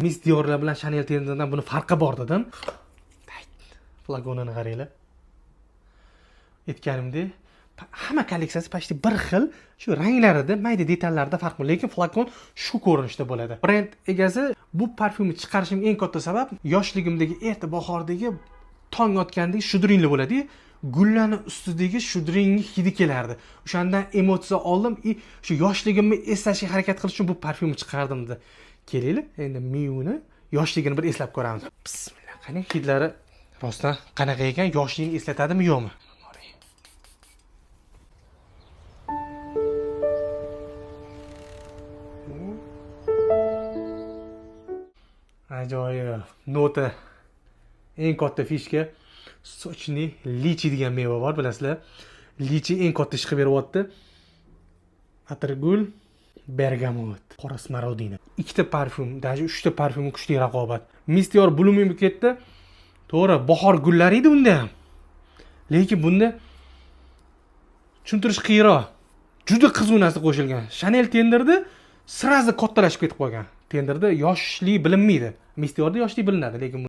Mis Diorlar bilan Chanel tenderdan buni farqi bor dedim. Flagonini qaranglar. Aytganimdek, hamma kolleksiyasi почти bir xil, shu ranglarida, mayda detallarda farq bor, lekin flakon shu ko'rinishda bo'ladi. Brend egasi bu parfyumni chiqarishimga eng katta sabab yoshligimdagi erta bahordagi tong otgandek shudringli bo'ladi. Gullarni ustidagi shudringli hidi kelardi. O'shandan emotsiya oldim, shu yoshligimni eslashga harakat qilish uchun bu parfyumni chiqardim dedi. Kelinglar, endi Miu'ni yoshligini bir eslab ko'ramiz. Bismillah. Qani hidlari rostdan qanaqa ekan? Yoshligini eslatadimi, yo'qmi? Ajoyib. Nota. Eng katta fishka sochni lichi degan meva bor, bilasizlar. Lichi eng katta ish qilib beryapti. Atirgul, bergamot, qora smarodina. Ikkita parfyum, даже 3 ta parfyum kuchli raqobat. Mis Dior Blooming buketda to'g'ri bahor gullari edi bunda ham. Lekin bunda tushuntirish qiyinroq. Juda qiziq narsa qo'shilgan. Chanel tenderda sirazi kattalashib ketib qolgan. Tenderda yoshlik bilinmaydi. Mis Diorda yoshlik bilinadi, lekin